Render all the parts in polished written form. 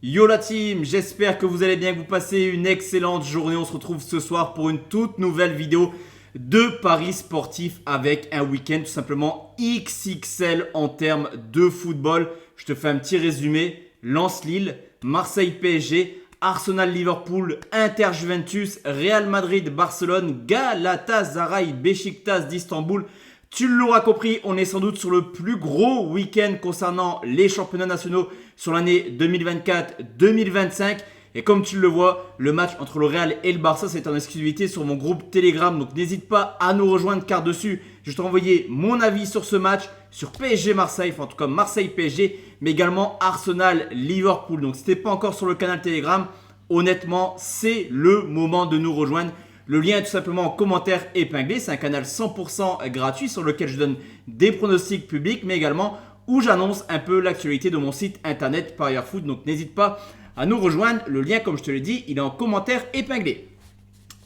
Yo la team, j'espère que vous allez bien, que vous passez une excellente journée. On se retrouve ce soir pour une toute nouvelle vidéo de paris sportif avec un week-end tout simplement XXL en termes de football. Je te fais un petit résumé. Lens-Lille, Marseille-PSG, Arsenal-Liverpool, Inter-Juventus, Real Madrid-Barcelone, Galatasaray-Beşiktaş d'Istanbul. Tu l'auras compris, on est sans doute sur le plus gros week-end concernant les championnats nationaux sur l'année 2024-2025. Et comme tu le vois, le match entre le Real et le Barça, c'est en exclusivité sur mon groupe Telegram. Donc n'hésite pas à nous rejoindre car dessus, je t'ai envoyé mon avis sur ce match, sur PSG-Marseille, enfin en tout cas Marseille-PSG, mais également Arsenal-Liverpool. Donc si tu n'es pas encore sur le canal Telegram, honnêtement, c'est le moment de nous rejoindre. Le lien est tout simplement en commentaire épinglé. C'est un canal 100% gratuit sur lequel je donne des pronostics publics, mais également où j'annonce un peu l'actualité de mon site internet Parieur Foot. Donc n'hésite pas à nous rejoindre. Le lien, comme je te l'ai dit, il est en commentaire épinglé.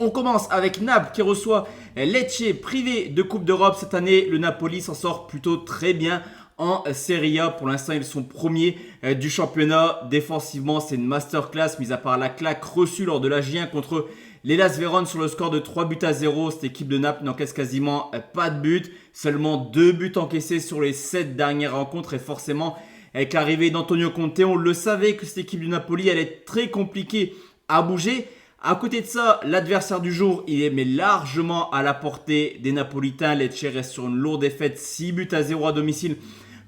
On commence avec Naples qui reçoit Lecce, privé de Coupe d'Europe. Cette année, le Napoli s'en sort plutôt très bien en Serie A. Pour l'instant, ils sont premiers du championnat. Défensivement, c'est une masterclass, mis à part la claque reçue lors de la J1 contre l'Hellas Vérone sur le score de 3-0. Cette équipe de Naples n'encaisse quasiment pas de but. Seulement 2 buts encaissés sur les 7 dernières rencontres. Et forcément, avec l'arrivée d'Antonio Conte, on le savait que cette équipe du Napoli allait être très compliquée à bouger. À côté de ça, l'adversaire du jour, il est mais largement à la portée des Napolitains. Lecce reste sur une lourde défaite, 6-0 à domicile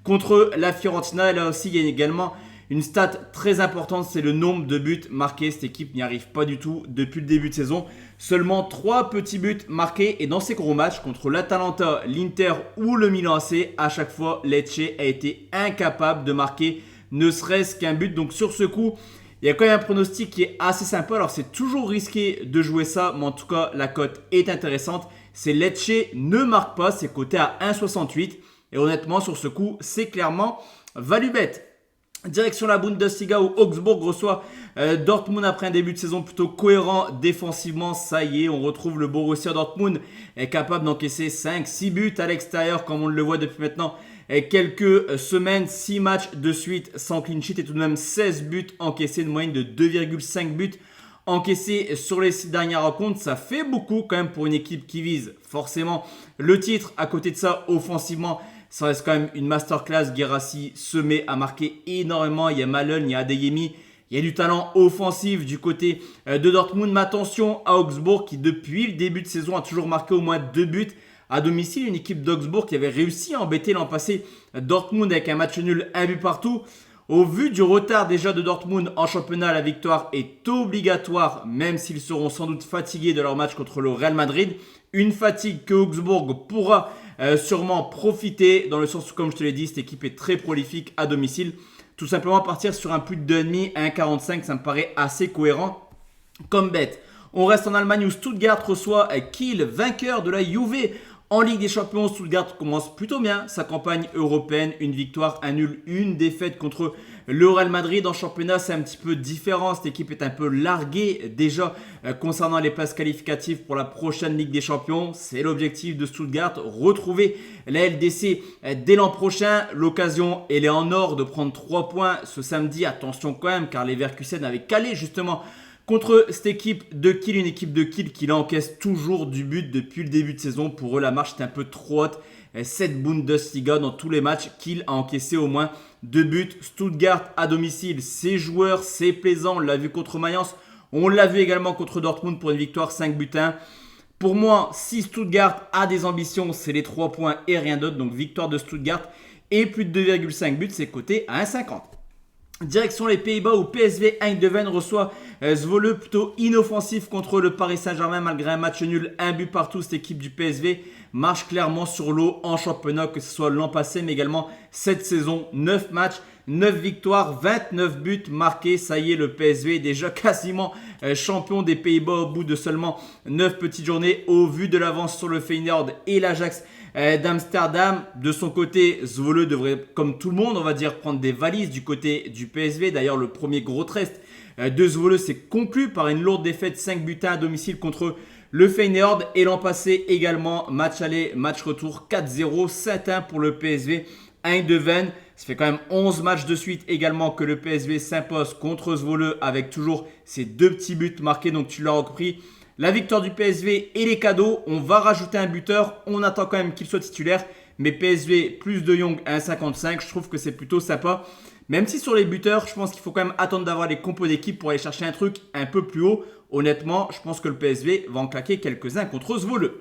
contre la Fiorentina. Et là aussi, il y a également une stat très importante, c'est le nombre de buts marqués. Cette équipe n'y arrive pas du tout depuis le début de saison. Seulement 3 petits buts marqués. Et dans ces gros matchs contre l'Atalanta, l'Inter ou le Milan AC, à chaque fois, Lecce a été incapable de marquer ne serait-ce qu'un but. Donc sur ce coup, il y a quand même un pronostic qui est assez sympa. Alors c'est toujours risqué de jouer ça, mais en tout cas la cote est intéressante. C'est Lecce ne marque pas, c'est coté à 1,68. Et honnêtement sur ce coup, c'est clairement value bet. Direction la Bundesliga où Augsbourg reçoit Dortmund après un début de saison plutôt cohérent défensivement. Ça y est, on retrouve le Borussia Dortmund est capable d'encaisser 5-6 buts à l'extérieur comme on le voit depuis maintenant quelques semaines. 6 matchs de suite sans clean sheet et tout de même 16 buts encaissés, une moyenne de 2,5 buts encaissés sur les 6 dernières rencontres. Ça fait beaucoup quand même pour une équipe qui vise forcément le titre. À côté de ça, offensivement, ça reste quand même une masterclass. Guirassy se met à marquer énormément. Il y a Malen, il y a Adeyemi. Il y a du talent offensif du côté de Dortmund. Mais attention à Augsbourg qui depuis le début de saison a toujours marqué au moins 2 buts à domicile. Une équipe d'Augsbourg qui avait réussi à embêter l'an passé Dortmund avec un match nul, un but partout. Au vu du retard déjà de Dortmund en championnat, la victoire est obligatoire, même s'ils seront sans doute fatigués de leur match contre le Real Madrid. Une fatigue que Augsbourg pourra sûrement profiter, dans le sens où, comme je te l'ai dit, cette équipe est très prolifique à domicile. Tout simplement partir sur un plus de 2,5 à 1,45, ça me paraît assez cohérent comme bet. On reste en Allemagne où Stuttgart reçoit Kiel, vainqueur de la Juve. En Ligue des Champions, Stuttgart commence plutôt bien sa campagne européenne. Une victoire, un nul, une défaite contre le Real Madrid. En championnat, c'est un petit peu différent. Cette équipe est un peu larguée déjà concernant les places qualificatives pour la prochaine Ligue des Champions. C'est l'objectif de Stuttgart, retrouver la LDC dès l'an prochain. L'occasion, elle est en or de prendre 3 points ce samedi. Attention quand même, car les Leverkusen avaient calé justement contre cette équipe de Kiel, une équipe de Kiel qui encaisse toujours du but depuis le début de saison. Pour eux, la marche est un peu trop haute. Cette Bundesliga, dans tous les matchs, Kiel a encaissé au moins 2 buts. Stuttgart à domicile, c'est joueur, c'est plaisant. On l'a vu contre Mayence. On l'a vu également contre Dortmund pour une victoire 5-1. Pour moi, si Stuttgart a des ambitions, c'est les 3 points et rien d'autre. Donc victoire de Stuttgart et plus de 2,5 buts, c'est coté à 1,50. Direction les Pays-Bas où PSV Eindhoven reçoit Zwolle, plutôt inoffensif contre le Paris Saint-Germain malgré un match nul, un but partout. Cette équipe du PSV marche clairement sur l'eau en championnat, que ce soit l'an passé mais également cette saison. 9 matchs, 9 victoires, 29 buts marqués. Ça y est, le PSV est déjà quasiment champion des Pays-Bas au bout de seulement 9 petites journées au vu de l'avance sur le Feyenoord et l'Ajax d'Amsterdam. De son côté, Zwolle devrait, comme tout le monde, on va dire, prendre des valises du côté du PSV. D'ailleurs, le premier gros test de Zwolle s'est conclu par une lourde défaite 5-1 à domicile contre le Feyenoord. Et l'an passé également, match aller, match retour 4-0, 7-1 pour le PSV Eindhoven. Ça fait quand même 11 matchs de suite également que le PSV s'impose contre Zwolle avec toujours ces 2 petits buts marqués. Donc tu l'as compris, la victoire du PSV et les cadeaux. On va rajouter un buteur. On attend quand même qu'il soit titulaire. Mais PSV plus De Jong à 1,55, je trouve que c'est plutôt sympa. Même si sur les buteurs, je pense qu'il faut quand même attendre d'avoir les compos d'équipe pour aller chercher un truc un peu plus haut. Honnêtement, je pense que le PSV va en claquer quelques-uns contre Zwolle.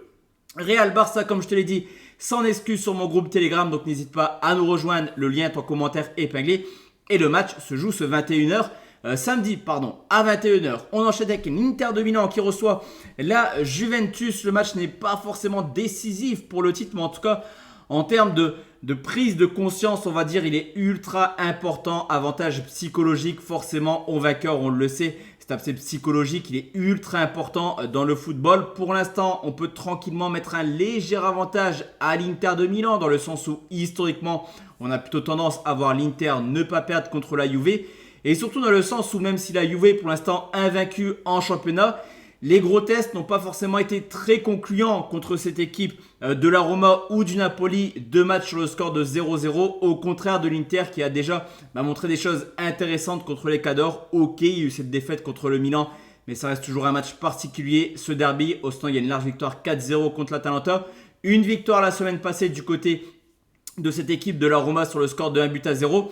Real Barça, comme je te l'ai dit, sans excuse sur mon groupe Telegram. Donc n'hésite pas à nous rejoindre. Le lien est en commentaire épinglé. Et le match se joue ce 21h. Samedi, à 21h. On enchaîne avec l'Inter de Milan qui reçoit la Juventus. Le match n'est pas forcément décisif pour le titre, mais en tout cas, en termes de prise de conscience, on va dire, il est ultra important. Avantage psychologique, forcément, au vainqueur, on le sait. Cet aspect psychologique, il est ultra important dans le football. Pour l'instant, on peut tranquillement mettre un léger avantage à l'Inter de Milan, dans le sens où, historiquement, on a plutôt tendance à voir l'Inter ne pas perdre contre la Juve. Et surtout dans le sens où même si la Juve, pour l'instant, invaincue en championnat, les gros tests n'ont pas forcément été très concluants contre cette équipe de la Roma ou du Napoli. 2 matchs sur le score de 0-0, au contraire de l'Inter qui a déjà montré des choses intéressantes contre les Cadors. Ok, il y a eu cette défaite contre le Milan, mais ça reste toujours un match particulier. Ce derby, au stand, il y a une large victoire 4-0 contre l'Atalanta. Une victoire la semaine passée du côté de cette équipe de la Roma sur le score de 1-0.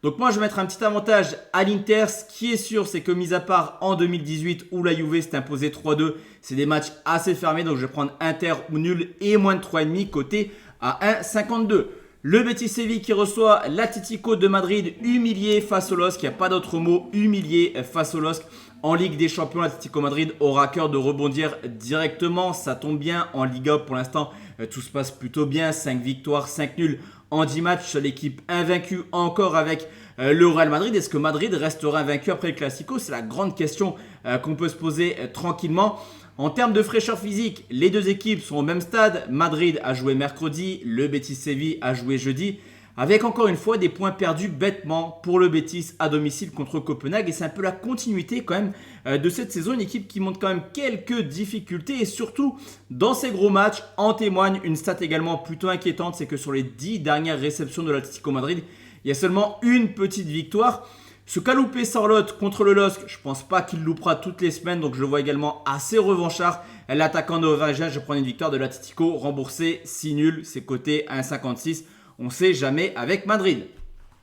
Donc moi je vais mettre un petit avantage à l'Inter. Ce qui est sûr, c'est que mis à part en 2018 où la Juve s'est imposée 3-2, c'est des matchs assez fermés. Donc je vais prendre Inter ou nul et moins de 3,5 côté à 1,52. Le Betis Séville qui reçoit l'Atlético de Madrid humilié face au LOSC. Il n'y a pas d'autre mot, humilié face au LOSC. En Ligue des Champions, l'Atlético Madrid aura à cœur de rebondir directement. Ça tombe bien. En Liga, pour l'instant, tout se passe plutôt bien. 5 victoires, 5 nuls en 10 matchs. L'équipe invaincue encore avec le Real Madrid. Est-ce que Madrid restera invaincu après le Classico? C'est la grande question qu'on peut se poser tranquillement. En termes de fraîcheur physique, les 2 équipes sont au même stade. Madrid a joué mercredi, le Betis Séville a joué jeudi. Avec encore une fois des points perdus bêtement pour le Betis à domicile contre Copenhague. Et c'est un peu la continuité quand même de cette saison. Une équipe qui montre quand même quelques difficultés. Et surtout, dans ces gros matchs, en témoigne une stat également plutôt inquiétante. C'est que sur les 10 dernières réceptions de l'Atlético Madrid, il y a seulement une petite victoire. Ce qu'a loupé Sorloth contre le LOSC, je ne pense pas qu'il loupera toutes les semaines. Donc je le vois également assez revanchard. L'attaquant norvégien, je prends une victoire de l'Atlético remboursé 6 nuls. C'est coté à 1,56. On ne sait jamais avec Madrid.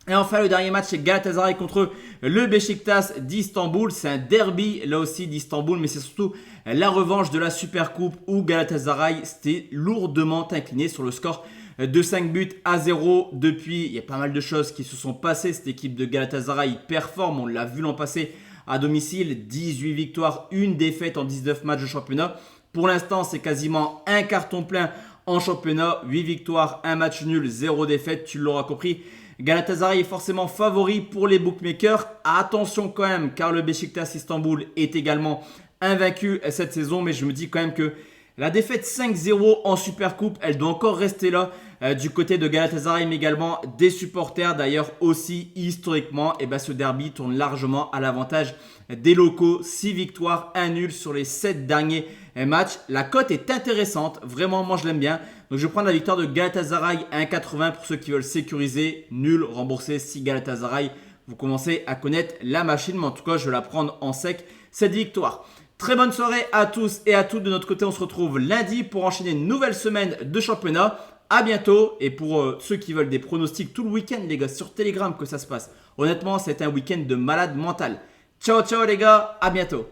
Et enfin, le dernier match, c'est Galatasaray contre le Beşiktaş d'Istanbul. C'est un derby, là aussi, d'Istanbul. Mais c'est surtout la revanche de la Supercoupe où Galatasaray s'était lourdement incliné sur le score de 5-0. Depuis, il y a pas mal de choses qui se sont passées. Cette équipe de Galatasaray performe. On l'a vu l'an passé à domicile. 18 victoires, 1 défaite en 19 matchs de championnat. Pour l'instant, c'est quasiment un carton plein en championnat, 8 victoires, 1 match nul, 0 défaite, tu l'auras compris. Galatasaray est forcément favori pour les bookmakers. Attention quand même, car le Beşiktaş Istanbul est également invaincu cette saison. Mais je me dis quand même que la défaite 5-0 en Supercoupe, elle doit encore rester là du côté de Galatasaray, mais également des supporters. D'ailleurs aussi, historiquement, ce derby tourne largement à l'avantage des locaux. 6 victoires, 1 nul sur les 7 derniers matchs. La cote est intéressante, vraiment moi je l'aime bien. Donc je vais prendre la victoire de Galatasaray 1,80 pour ceux qui veulent sécuriser. Nul remboursé si Galatasaray, vous commencez à connaître la machine. Mais en tout cas, je vais la prendre en sec, cette victoire. Très bonne soirée à tous et à toutes. De notre côté, on se retrouve lundi pour enchaîner une nouvelle semaine de championnat. À bientôt. Et pour ceux qui veulent des pronostics tout le week-end, les gars, sur Telegram que ça se passe. Honnêtement, c'est un week-end de malade mental. Ciao, ciao les gars. À bientôt.